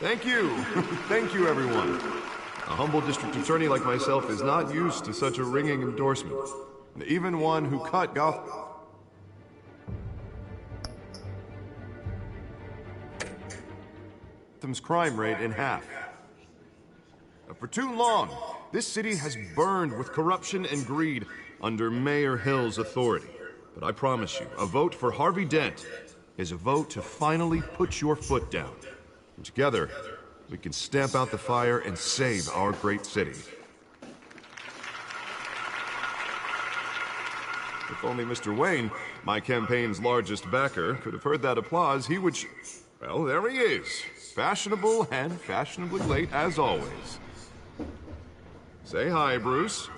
Thank you. Thank you, everyone. A humble district attorney like myself is not used to such a ringing endorsement. Even one who cut Gotham's crime rate in half. For too long, this city has burned with corruption and greed under Mayor Hill's authority. But I promise you, a vote for Harvey Dent is a vote to finally put your foot down. And together, we can stamp out the fire and save our great city. If only Mr. Wayne, my campaign's largest backer, could have heard that applause, he would well, there he is. Fashionable and fashionably late as always. Say hi, Bruce.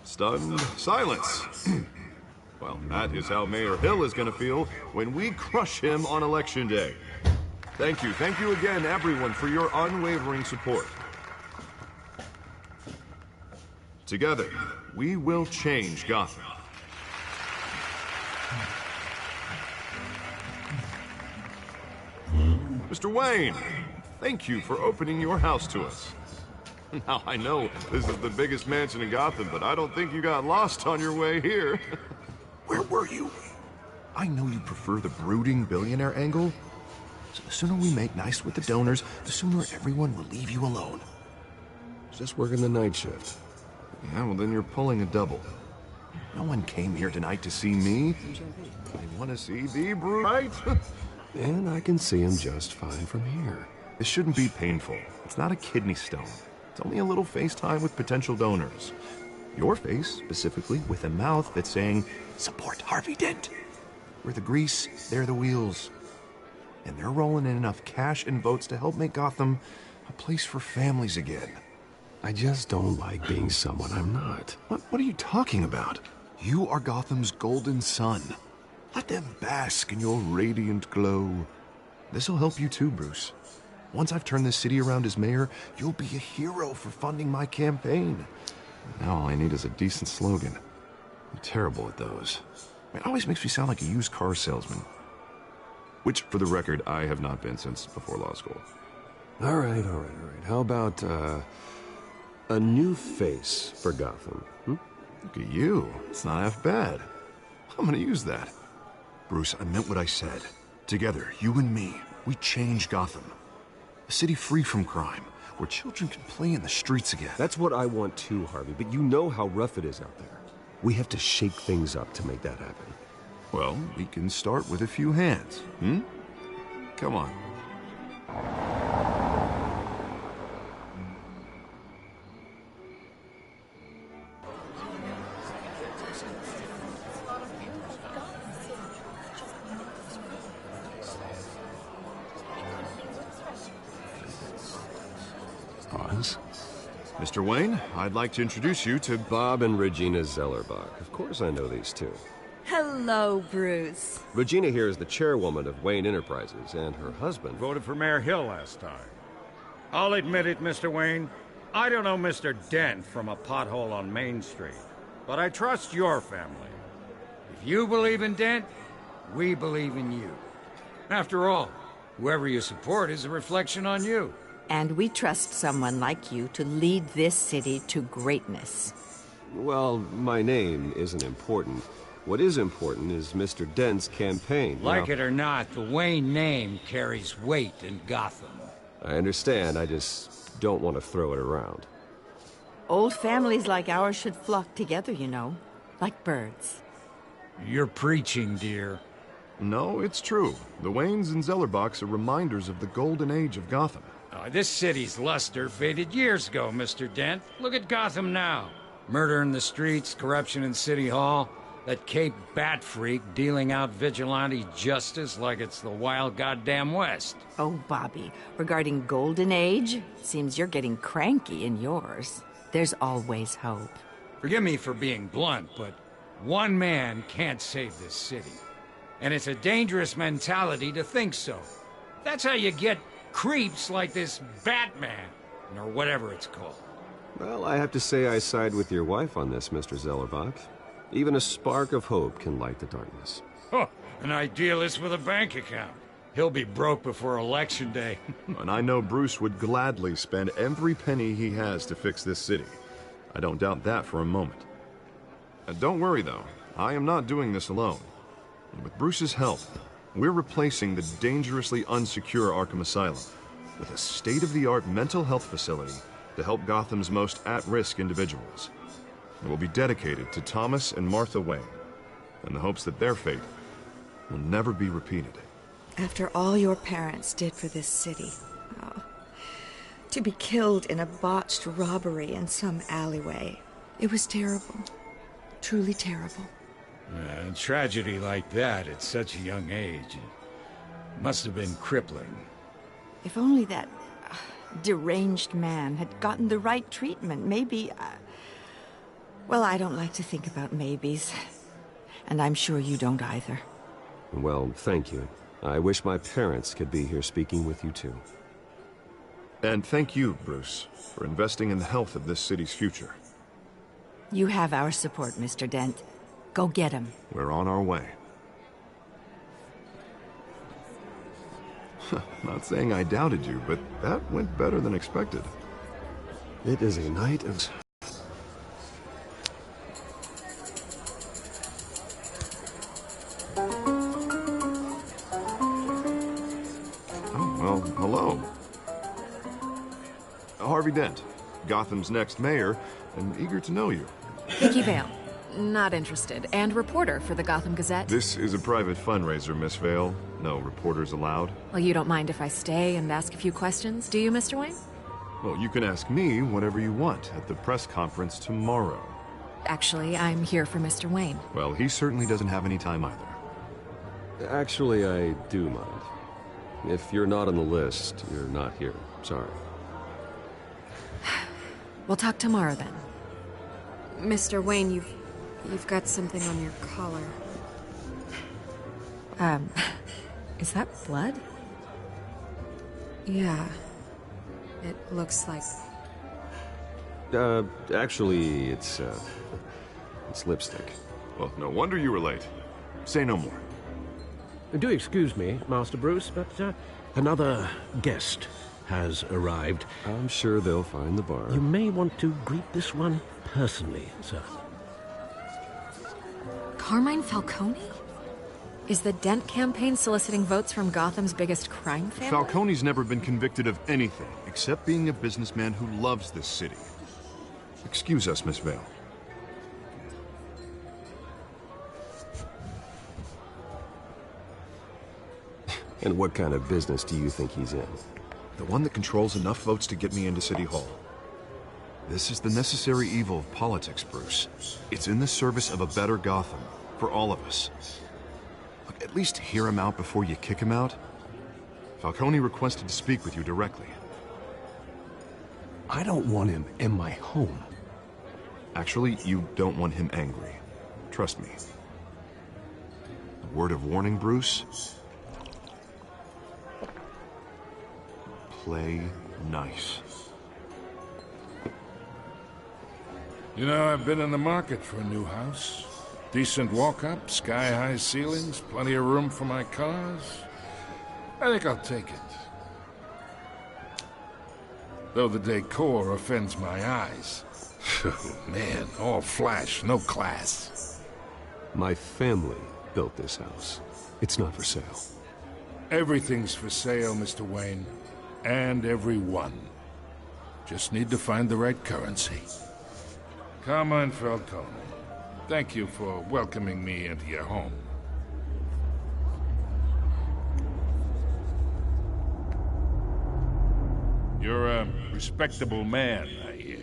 Stunned silence. Well, that is how Mayor Hill is going to feel when we crush him on Election Day. Thank you again, everyone, for your unwavering support. Together, we will change Gotham. Mr. Wayne, thank you for opening your house to us. Now, I know this is the biggest mansion in Gotham, but I don't think you got lost on your way here. Where were you? I know you prefer the brooding billionaire angle, so the sooner we make nice with the donors, the sooner everyone will leave you alone. Just working the night shift. Yeah, well then you're pulling a double. No one came here tonight to see me. They want to see the Bruce, right? And I can see him just fine from here. This shouldn't be painful. It's not a kidney stone. It's only a little FaceTime with potential donors. Your face, specifically, with a mouth that's saying, support Harvey Dent. We're the grease, they're the wheels. And they're rolling in enough cash and votes to help make Gotham a place for families again. I just don't like being someone I'm not. What are you talking about? You are Gotham's golden sun. Let them bask in your radiant glow. This'll help you too, Bruce. Once I've turned this city around as mayor, you'll be a hero for funding my campaign. Now all I need is a decent slogan. I'm terrible at those. It always makes me sound like a used car salesman. Which, for the record, I have not been since before law school. All right. How about, a new face for Gotham, Look at you. It's not half bad. I'm gonna use that. Bruce, I meant what I said. Together, you and me, we change Gotham. A city free from crime, where children can play in the streets again. That's what I want too, Harvey, but you know how rough it is out there. We have to shake things up to make that happen. Well, we can start with a few hands, Come on. Mr. Wayne, I'd like to introduce you to Bob and Regina Zellerbach. Of course I know these two. Hello, Bruce. Regina here is the chairwoman of Wayne Enterprises, and her husband voted for Mayor Hill last time. I'll admit it, Mr. Wayne. I don't know Mr. Dent from a pothole on Main Street, but I trust your family. If you believe in Dent, we believe in you. After all, whoever you support is a reflection on you. And we trust someone like you to lead this city to greatness. Well, my name isn't important. What is important is Mr. Dent's campaign. Like it or not, the Wayne name carries weight in Gotham. I understand, I just don't want to throw it around. Old families like ours should flock together, you know, like birds. You're preaching, dear. No, it's true. The Waynes and Zellerbachs are reminders of the golden age of Gotham. This city's luster faded years ago, Mr. Dent. Look at Gotham now. Murder in the streets, corruption in City Hall, that Cape Bat freak dealing out vigilante justice like it's the wild goddamn West. Oh, Bobby, regarding Golden Age, seems you're getting cranky in yours. There's always hope. Forgive me for being blunt, but one man can't save this city. And it's a dangerous mentality to think so. That's how you get creeps like this Batman, or whatever it's called. Well, I have to say I side with your wife on this, Mr. Zellerbach. Even a spark of hope can light the darkness. Oh, an idealist with a bank account. He'll be broke before Election Day. And I know Bruce would gladly spend every penny he has to fix this city. I don't doubt that for a moment. Don't worry, though. I am not doing this alone. And with Bruce's help, we're replacing the dangerously unsecure Arkham Asylum with a state-of-the-art mental health facility to help Gotham's most at-risk individuals. It will be dedicated to Thomas and Martha Wayne, in the hopes that their fate will never be repeated. After all your parents did for this city, oh, to be killed in a botched robbery in some alleyway, it was terrible. Truly terrible. A tragedy like that at such a young age must have been crippling. If only that deranged man had gotten the right treatment, maybe... Well, I don't like to think about maybes. And I'm sure you don't either. Well, thank you. I wish my parents could be here speaking with you, too. And thank you, Bruce, for investing in the health of this city's future. You have our support, Mr. Dent. Go get him. We're on our way. Not saying I doubted you, but that went better than expected. It is a night of... Oh, well, hello. Harvey Dent, Gotham's next mayor, and eager to know you. Vicky Vale. Not interested. And reporter for the Gotham Gazette. This is a private fundraiser, Miss Vale. No reporters allowed. Well, you don't mind if I stay and ask a few questions, do you, Mr. Wayne? Well, you can ask me whatever you want at the press conference tomorrow. Actually, I'm here for Mr. Wayne. Well, he certainly doesn't have any time either. Actually, I do mind. If you're not on the list, you're not here. Sorry. We'll talk tomorrow, then. Mr. Wayne, you've got something on your collar. Is that blood? Yeah. It looks like... Actually, it's lipstick. Well, no wonder you were late. Say no more. Do excuse me, Master Bruce, but another guest has arrived. I'm sure they'll find the bar. You may want to greet this one personally, sir. Carmine Falcone? Is the Dent campaign soliciting votes from Gotham's biggest crime family? Falcone's never been convicted of anything except being a businessman who loves this city. Excuse us, Miss Vale. And what kind of business do you think he's in? The one that controls enough votes to get me into City Hall. This is the necessary evil of politics, Bruce. It's in the service of a better Gotham, for all of us. Look, at least hear him out before you kick him out. Falcone requested to speak with you directly. I don't want him in my home. Actually, you don't want him angry. Trust me. A word of warning, Bruce. Play nice. You know, I've been in the market for a new house. Decent walk-up, sky-high ceilings, plenty of room for my cars. I think I'll take it. Though the decor offends my eyes. Oh, man, all flash, no class. My family built this house. It's not for sale. Everything's for sale, Mr. Wayne. And everyone. Just need to find the right currency. Carmine Falcone, thank you for welcoming me into your home. You're a respectable man, I hear.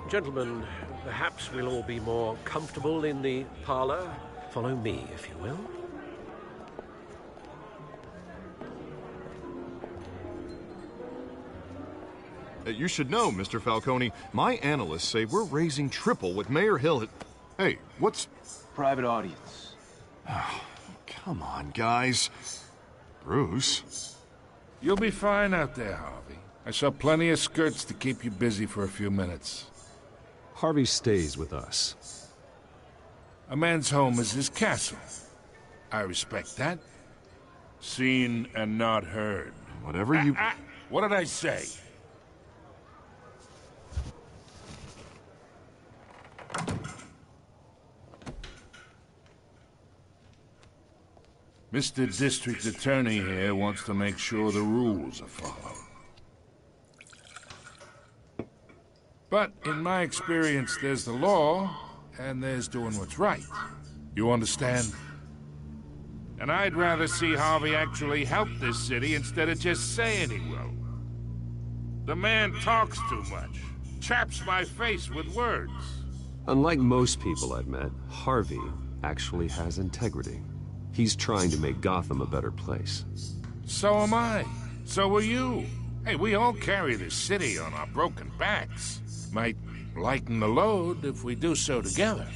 Gentlemen, perhaps we'll all be more comfortable in the parlor. Follow me, if you will. You should know, Mr. Falcone, my analysts say we're raising triple what Mayor Hill had... Hey, what's... Private audience. Come on, guys. Bruce? You'll be fine out there, Harvey. I saw plenty of skirts to keep you busy for a few minutes. Harvey stays with us. A man's home is his castle. I respect that. Seen and not heard. Whatever you... What did I say? Mr. District Attorney here wants to make sure the rules are followed. But in my experience, there's the law, and there's doing what's right. You understand? And I'd rather see Harvey actually help this city instead of just saying he will. The man talks too much, chaps my face with words. Unlike most people I've met, Harvey actually has integrity. He's trying to make Gotham a better place. So am I. So are you. Hey, we all carry this city on our broken backs. Might lighten the load if we do so together.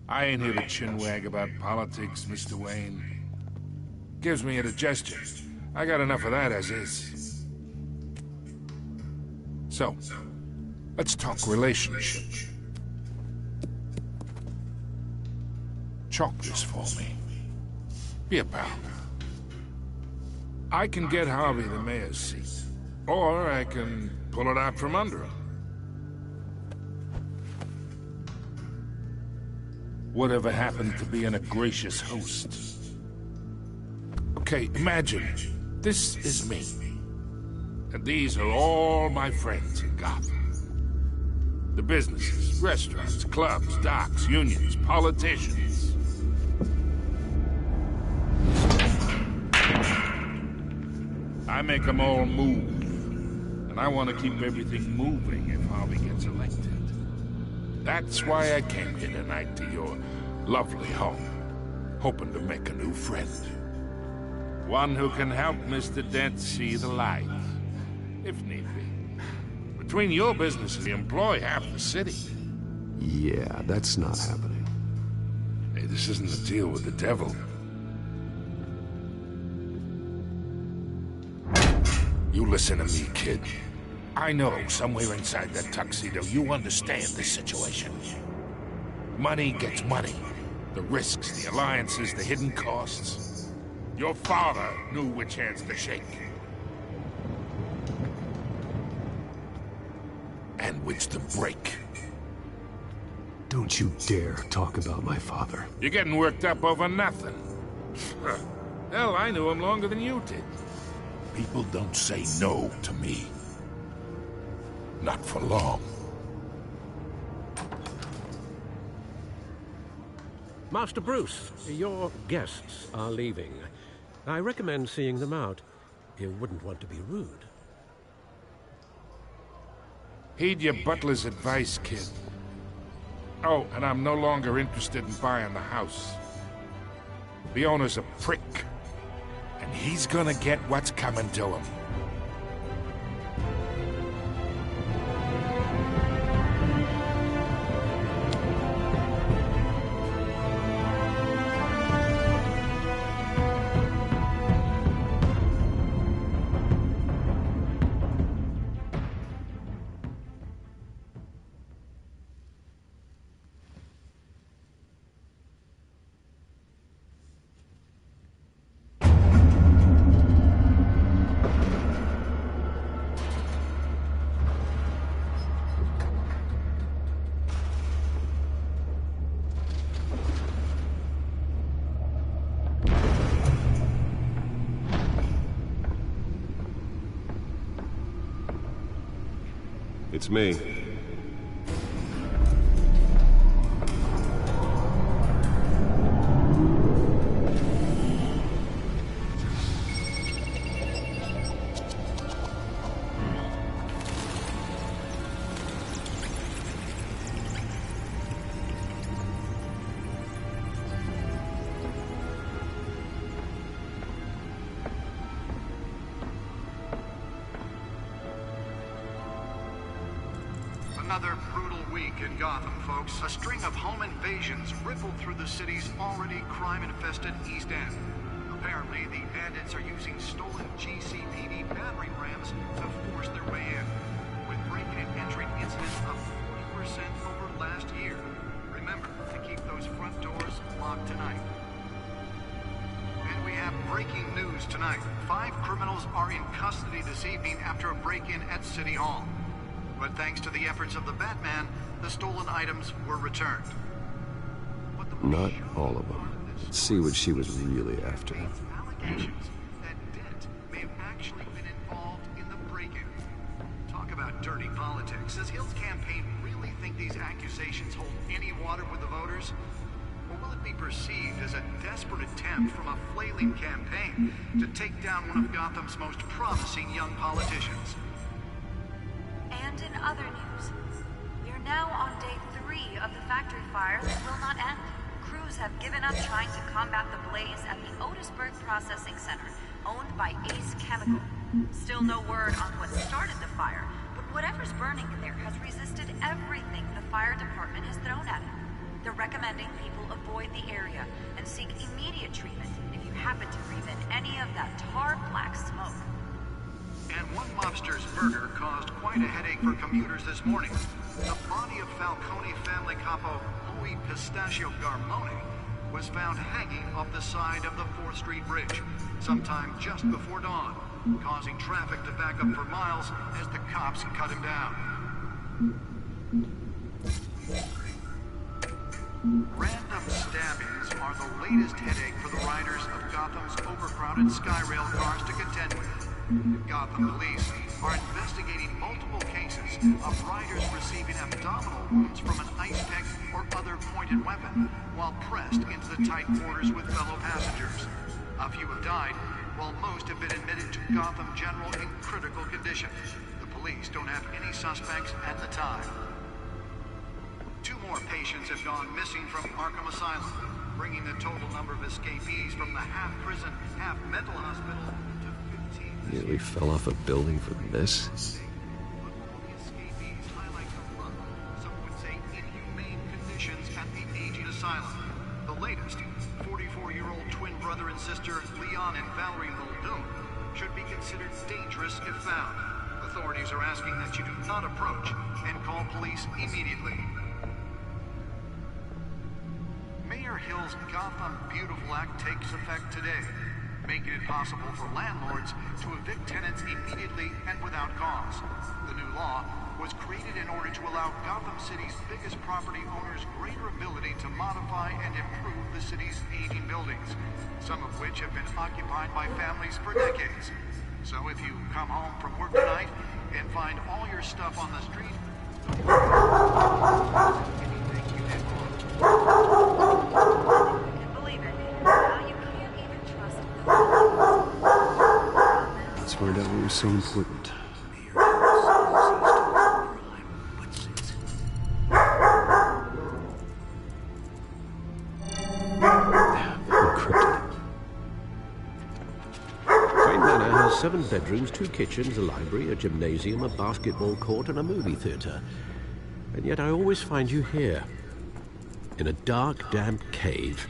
I ain't here to chinwag about politics, Mr. Wayne. Gives me indigestion. I got enough of that as is. So, let's talk relationship. Chalk this for me. Be a pal. I can get Harvey the mayor's seat, or I can pull it out from under him. Whatever happened to being a gracious host? Okay, imagine, this is me. And these are all my friends in Gotham. The businesses, restaurants, clubs, docks, unions, politicians. I make them all move. And I want to keep everything moving if Harvey gets elected. That's why I came here tonight to your lovely home, hoping to make a new friend. One who can help Mr. Dent see the light, if need be. Between your business, we employ half the city. Yeah, that's not happening. Hey, this isn't a deal with the devil. You listen to me, kid. I know somewhere inside that tuxedo you understand the situation. Money gets money. The risks, the alliances, the hidden costs. Your father knew which hands to shake. And which to break. Don't you dare talk about my father. You're getting worked up over nothing. Hell, I knew him longer than you did. People don't say no to me. Not for long. Master Bruce, your guests are leaving. I recommend seeing them out. You wouldn't want to be rude. Heed your butler's advice, kid. Oh, and I'm no longer interested in buying the house. The owner's a prick. And he's gonna get what's coming to him. It's me. Another brutal week in Gotham, folks. A string of home invasions rippled through the city's already crime-infested East End. Apparently, the bandits are using stolen GCPD battering rams to force their way in, with break-in and entry incidents up 40% over last year. Remember to keep those front doors locked tonight. And we have breaking news tonight. 5 criminals are in custody this evening after a break-in at City Hall. But thanks to the efforts of the Batman, the stolen items were returned. Not all of them. Let's see what she was really after. Allegations that Dent may have actually been involved in the break-in. Talk about dirty politics. Does Hill's campaign really think these accusations hold any water with the voters? Or will it be perceived as a desperate attempt from a flailing campaign to take down one of Gotham's most promising young politicians? And in other news, we are now on day 3 of the factory fire that will not end. Crews have given up trying to combat the blaze at the Otisburg Processing Center, owned by Ace Chemical. Still no word on what started the fire, but whatever's burning in there has resisted everything the fire department has thrown at it. They're recommending people avoid the area and seek immediate treatment if you happen to breathe in any of that tar-black smoke. And one mobster's murder caused quite a headache for commuters this morning. The body of Falcone family capo Louis Pistachio Garmone was found hanging off the side of the 4th Street Bridge sometime just before dawn, causing traffic to back up for miles as the cops cut him down. Random stabbings are the latest headache for the riders of Gotham's overcrowded Skyrail cars to contend with. Gotham police are investigating multiple cases of riders receiving abdominal wounds from an ice pick or other pointed weapon while pressed into the tight quarters with fellow passengers. A few have died, while most have been admitted to Gotham General in critical condition. The police don't have any suspects at the time. 2 more patients have gone missing from Arkham Asylum, bringing the total number of escapees from the half-prison, half-mental hospital to 15. Nearly fell off a building for this? But all the escapees highlight the rough, some would say inhumane conditions at the aging asylum. The latest, 44-year-old twin brother and sister Leon and Valerie Muldoon, should be considered dangerous if found. Authorities are asking that you do not approach and call police immediately. Mayor Hill's Gotham Beautiful Act takes effect today, making it possible for landlords to evict tenants immediately and without cause. The new law was created in order to allow Gotham City's biggest property owners greater ability to modify and improve the city's aging buildings, some of which have been occupied by families for decades. So if you come home from work tonight and find all your stuff on the street, anything you did wrong. Believe it, now you can't even trust the Let's find out what was so important. Encrypted. Wayne Manor has 7 bedrooms, 2 kitchens, a library, a gymnasium, a basketball court, and a movie theater. And yet I always find you here, in a dark, damp cave,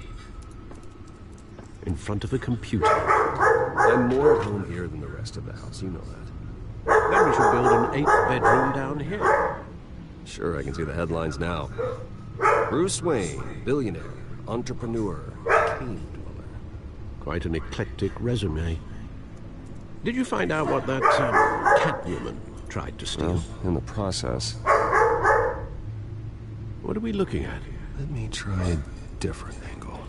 in front of a computer. I'm more at home here than the rest of the house, you know that. Then we should build an 8th bedroom down here. Sure, I can see the headlines now. Bruce Wayne, billionaire, entrepreneur, cave dweller. Quite an eclectic resume. Did you find out what that Catwoman tried to steal? Well, in the process. What are we looking at? Let me try a different angle.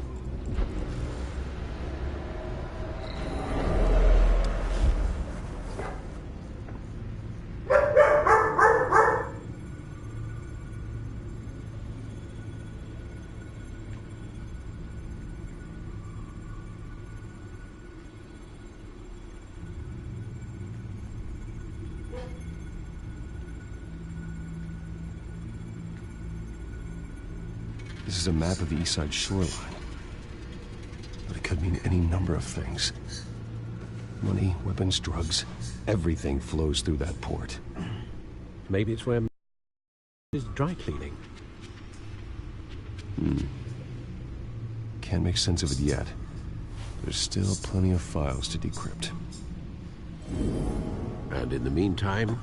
This is a map of the East Side shoreline. But it could mean any number of things. Money, weapons, drugs, everything flows through that port. Maybe it's where is dry cleaning. Can't make sense of it yet. There's still plenty of files to decrypt. And in the meantime,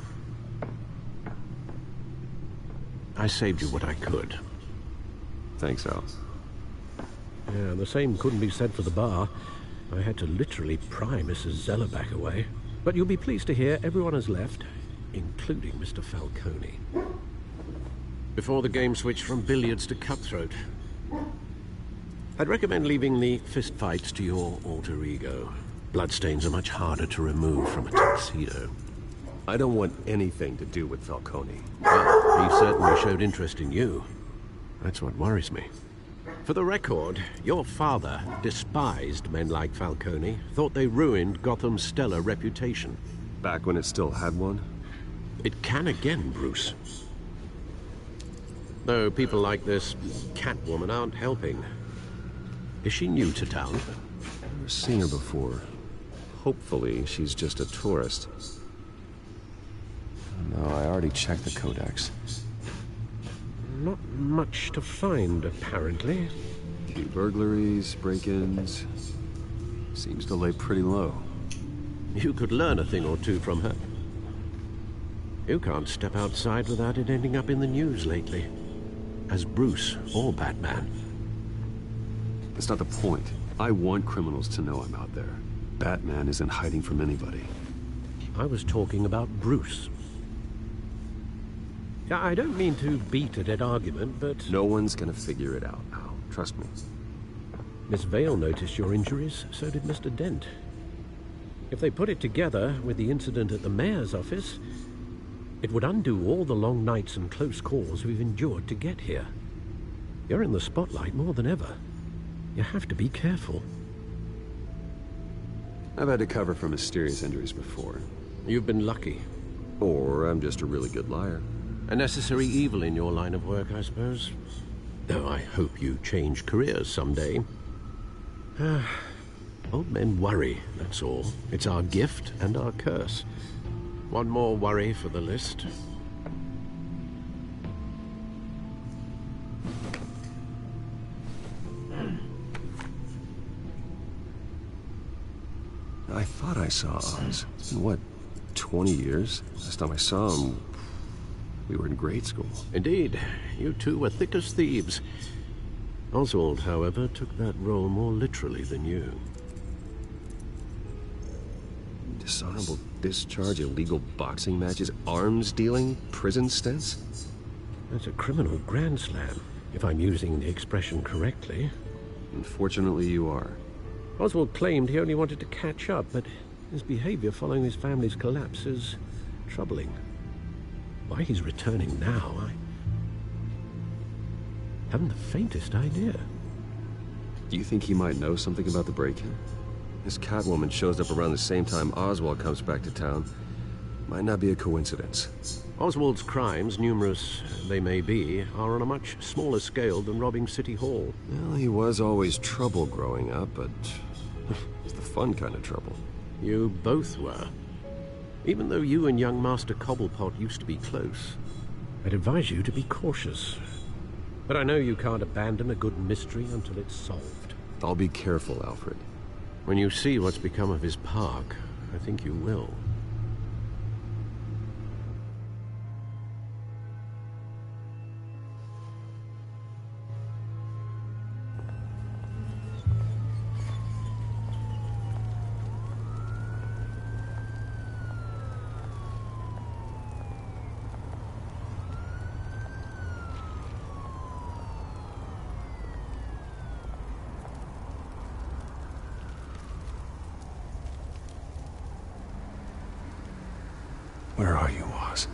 I saved you what I could. Thanks, Al. Yeah, the same couldn't be said for the bar. I had to literally pry Mrs. Zellerback away. But you'll be pleased to hear everyone has left, including Mr. Falcone. Before the game switched from billiards to cutthroat. I'd recommend leaving the fistfights to your alter ego. Bloodstains are much harder to remove from a tuxedo. I don't want anything to do with Falcone. Well, he certainly showed interest in you. That's what worries me. For the record, your father despised men like Falcone, thought they ruined Gotham's stellar reputation. Back when it still had one? It can again, Bruce. Though people like this Catwoman aren't helping. Is she new to town? Never seen her before. Hopefully, she's just a tourist. No, I already checked the codex. Not much to find, apparently. Few burglaries, break-ins. Seems to lay pretty low. You could learn a thing or two from her. You can't step outside without it ending up in the news lately. As Bruce or Batman. That's not the point. I want criminals to know I'm out there. Batman isn't hiding from anybody. I was talking about Bruce. I don't mean to beat a dead argument, but... No one's gonna figure it out, Al. Trust me. Miss Vale noticed your injuries, so did Mr. Dent. If they put it together with the incident at the mayor's office, it would undo all the long nights and close calls we've endured to get here. You're in the spotlight more than ever. You have to be careful. I've had to cover for mysterious injuries before. You've been lucky. Or I'm just a really good liar. A necessary evil in your line of work, I suppose. Though I hope you change careers someday. Old men worry, that's all. It's our gift and our curse. One more worry for the list. I thought I saw Oz. It's been, what, 20 years? Last time I saw him, we were in grade school. Indeed. You two were thick as thieves. Oswald, however, took that role more literally than you. Dishonorable discharge, illegal boxing matches, arms dealing, prison stints? That's a criminal grand slam, if I'm using the expression correctly. Unfortunately, you are. Oswald claimed he only wanted to catch up, but his behavior following his family's collapse is troubling. Why he's returning now, I haven't the faintest idea. Do you think he might know something about the break-in? This Catwoman shows up around the same time Oswald comes back to town. Might not be a coincidence. Oswald's crimes, numerous they may be, are on a much smaller scale than robbing City Hall. Well, he was always trouble growing up, but it's the fun kind of trouble. You both were. Even though you and young Master Cobblepot used to be close, I'd advise you to be cautious. But I know you can't abandon a good mystery until it's solved. I'll be careful, Alfred. When you see what's become of his park, I think you will. Where are you, Oz?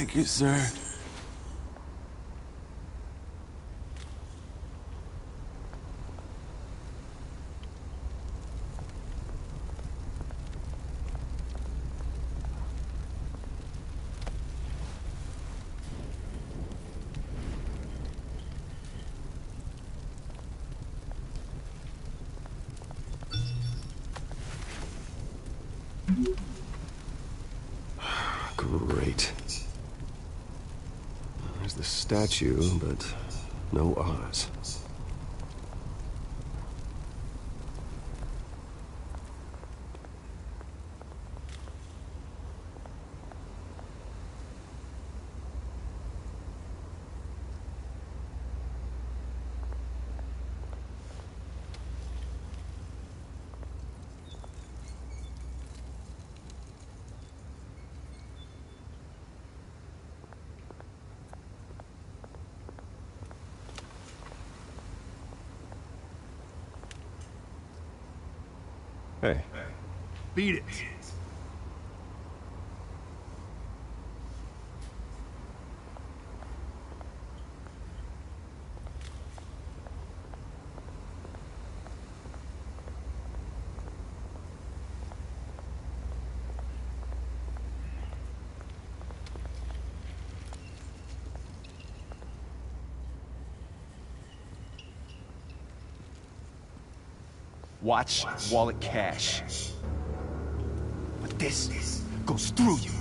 Thank you, sir. Great. There's the statue, but no Oz. Hey. Beat it. Watch wallet cash. But this goes through you.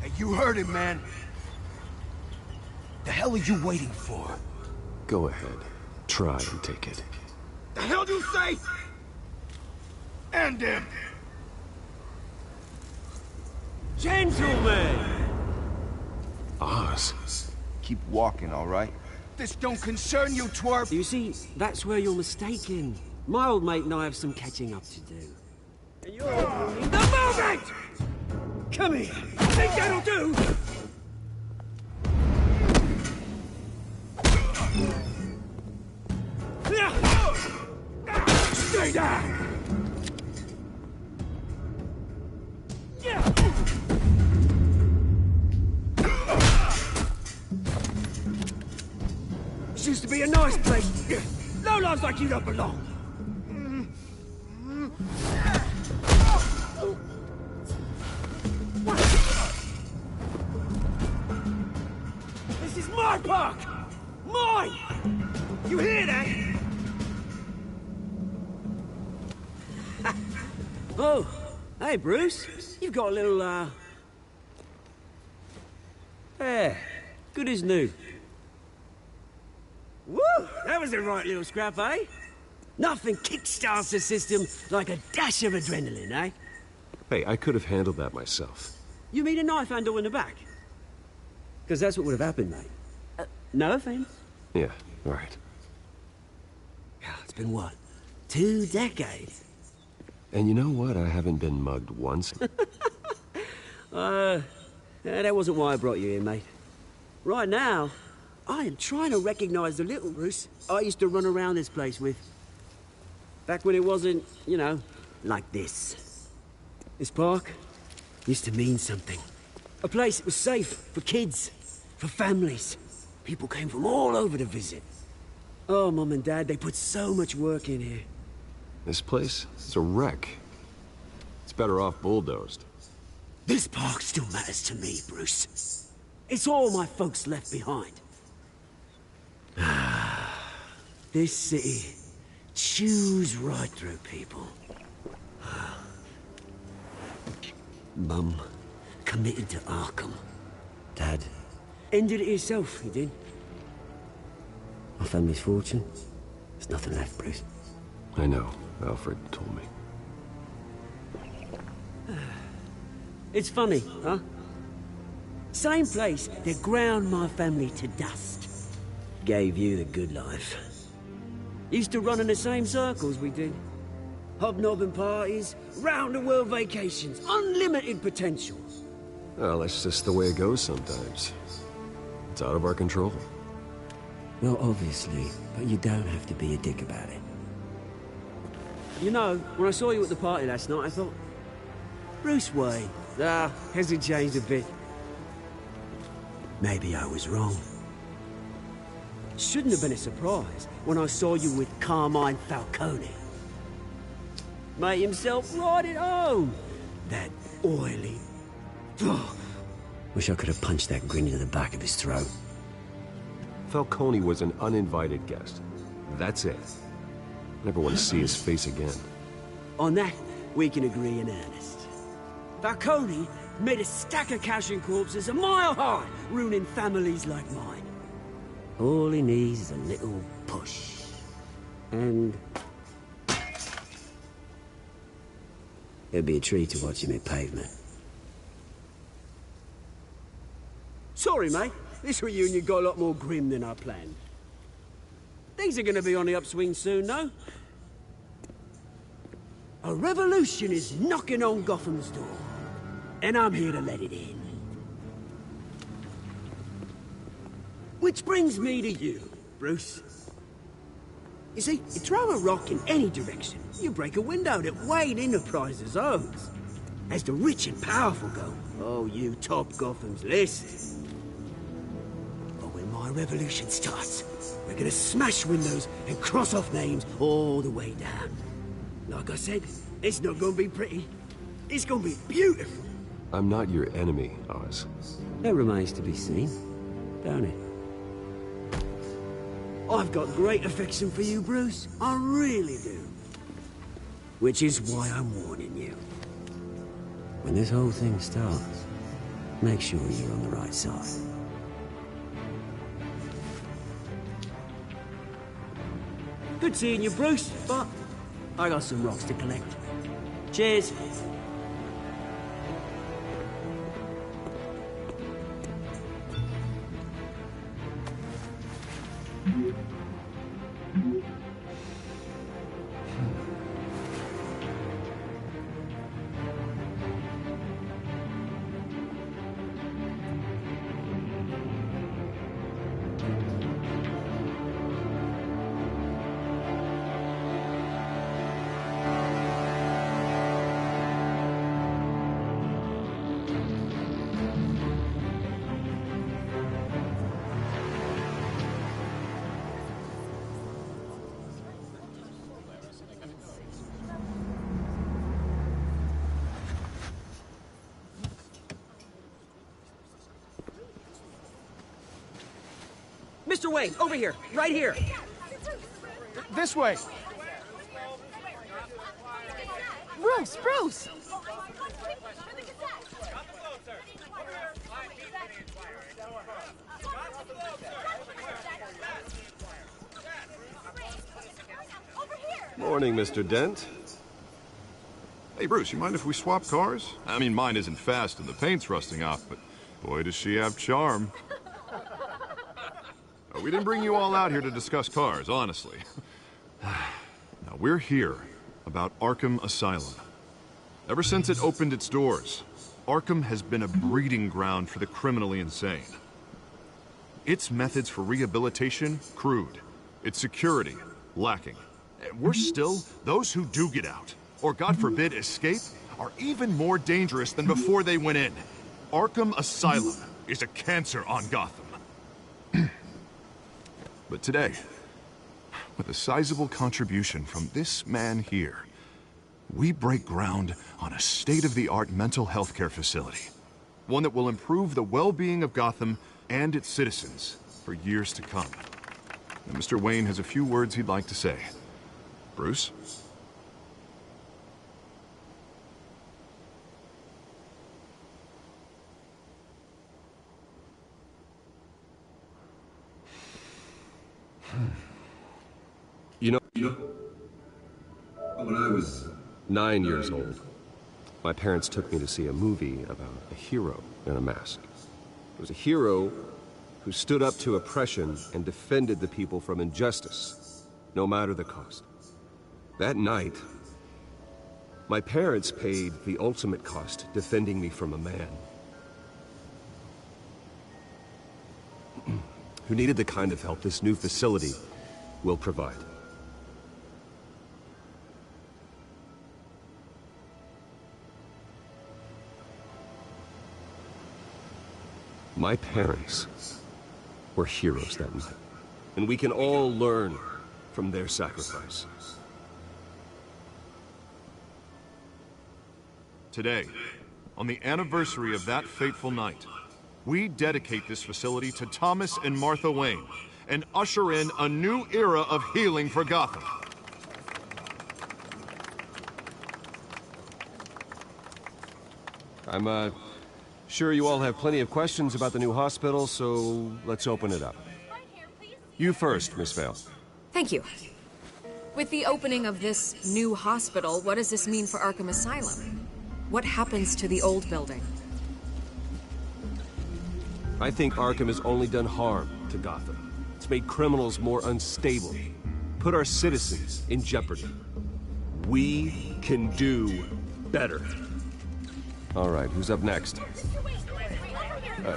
Hey, you heard it, man. The hell are you waiting for? Go ahead. Try and take it. The hell do you say? End him! Gentlemen! Oz. Keep walking, all right? This don't concern you, twerp! You see, that's where you're mistaken. My old mate and I have some catching up to do. And you're in the moment! Come here! Think that'll do? Stay down! This used to be a nice place. No lives like you don't belong. This is my park! Mine! You hear that? Oh, hey, Bruce. You've got a little, yeah, good as new. Woo! That was a right little scrap, eh? Nothing kickstarts the system like a dash of adrenaline, eh? Hey, I could have handled that myself. You mean a knife handle in the back? Because that's what would have happened, mate. No offense. Yeah, all right. It's been what? 2 decades? And you know what? I haven't been mugged once. That wasn't why I brought you here, mate. Right now, I am trying to recognize the little Bruce I used to run around this place with. Back when it wasn't, you know, like this. This park used to mean something. A place that was safe for kids, for families. People came from all over to visit. Oh, Mum and Dad, they put so much work in here. This place is a wreck. It's better off bulldozed. This park still matters to me, Bruce. It's all my folks left behind. This city chews right through people. Mum committed to Arkham. Dad ended it himself, he did. My family's fortune, there's nothing left, Bruce. I know. Alfred told me. It's funny, huh? Same place that ground my family to dust. Gave you the good life. Used to run in the same circles we did. Hobnobbing parties, round-the-world vacations, unlimited potential. Well, that's just the way it goes sometimes. It's out of our control. Well, obviously, but you don't have to be a dick about it. You know, when I saw you at the party last night, I thought, Bruce Wayne. Ah, hasn't changed a bit. Maybe I was wrong. Shouldn't have been a surprise when I saw you with Carmine Falcone. Made himself right at home. That oily... Oh, wish I could have punched that grin into the back of his throat. Falcone was an uninvited guest. That's it. Never want to see his face again. On that, we can agree in earnest. Falcone made a stack of cashing corpses a mile high, ruining families like mine. All he needs is a little push. And... it'd be a treat to watch him hit pavement. Sorry, mate. This reunion got a lot more grim than I planned. Things are gonna be on the upswing soon, though. A revolution is knocking on Gotham's door. And I'm here to let it in. Which brings me to you, Bruce. You see, you throw a rock in any direction, you break a window that Wayne Enterprises owns. As the rich and powerful go, oh, you top Gotham's list. But when my revolution starts, we're gonna smash windows and cross off names all the way down. Like I said, it's not gonna be pretty. It's gonna be beautiful. I'm not your enemy, Oz. That remains to be seen, don't it? I've got great affection for you, Bruce. I really do. Which is why I'm warning you. When this whole thing starts, make sure you're on the right side. Good seeing you, Bruce, but I got some rocks to collect. Cheers. Mr. Wayne, over here, right here. This way. Bruce, Bruce! Morning, Mr. Dent. Hey, Bruce, you mind if we swap cars? I mean, mine isn't fast and the paint's rusting off, but boy, does she have charm. We didn't bring you all out here to discuss cars, honestly. Now, we're here about Arkham Asylum. Ever since it opened its doors, Arkham has been a breeding ground for the criminally insane. Its methods for rehabilitation, crude. Its security, lacking. And worse still, those who do get out, or God forbid, escape, are even more dangerous than before they went in. Arkham Asylum is a cancer on Gotham. But today, with a sizable contribution from this man here, we break ground on a state-of-the-art mental health care facility. One that will improve the well-being of Gotham and its citizens for years to come. And Mr. Wayne has a few words he'd like to say. Bruce? You know, when I was 9 years old, my parents took me to see a movie about a hero in a mask. It was a hero who stood up to oppression and defended the people from injustice, no matter the cost. That night, my parents paid the ultimate cost defending me from a man who needed the kind of help this new facility will provide. My parents were heroes that night, and we can all learn from their sacrifice. Today, on the anniversary of that fateful night, we dedicate this facility to Thomas and Martha Wayne and usher in a new era of healing for Gotham. I'm sure you all have plenty of questions about the new hospital, so let's open it up. You first, Miss Vale. Thank you. With the opening of this new hospital, what does this mean for Arkham Asylum? What happens to the old building? I think Arkham has only done harm to Gotham. It's made criminals more unstable, put our citizens in jeopardy. We can do better. All right, who's up next?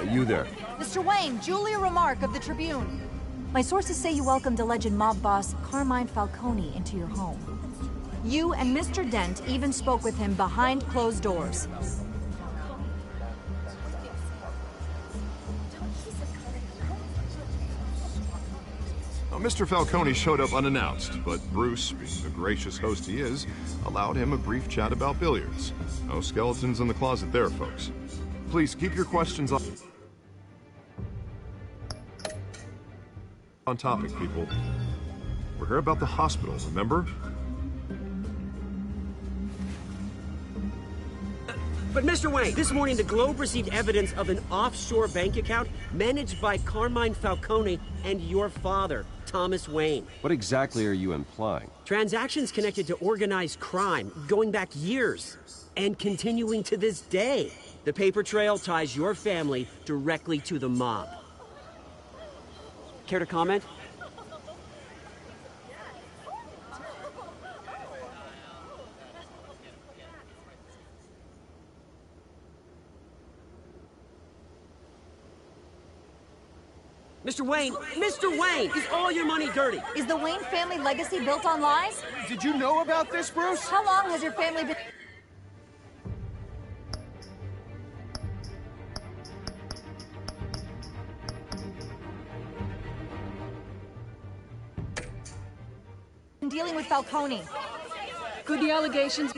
You there. Mr. Wayne, Julia Remark of the Tribune. My sources say you welcomed alleged mob boss Carmine Falcone into your home. You and Mr. Dent even spoke with him behind closed doors. Mr. Falcone showed up unannounced, but Bruce, being the gracious host he is, allowed him a brief chat about billiards. No skeletons in the closet there, folks. Please keep your questions on topic, people. We're here about the hospital, remember? But Mr. Wayne, this morning the Globe received evidence of an offshore bank account managed by Carmine Falcone and your father, Thomas Wayne. What exactly are you implying? Transactions connected to organized crime, going back years, and continuing to this day. The paper trail ties your family directly to the mob. Care to comment? Mr. Wayne! Mr. Wayne! Is all your money dirty? Is the Wayne family legacy built on lies? Did you know about this, Bruce? How long has your family been... dealing with Falcone? Could the allegations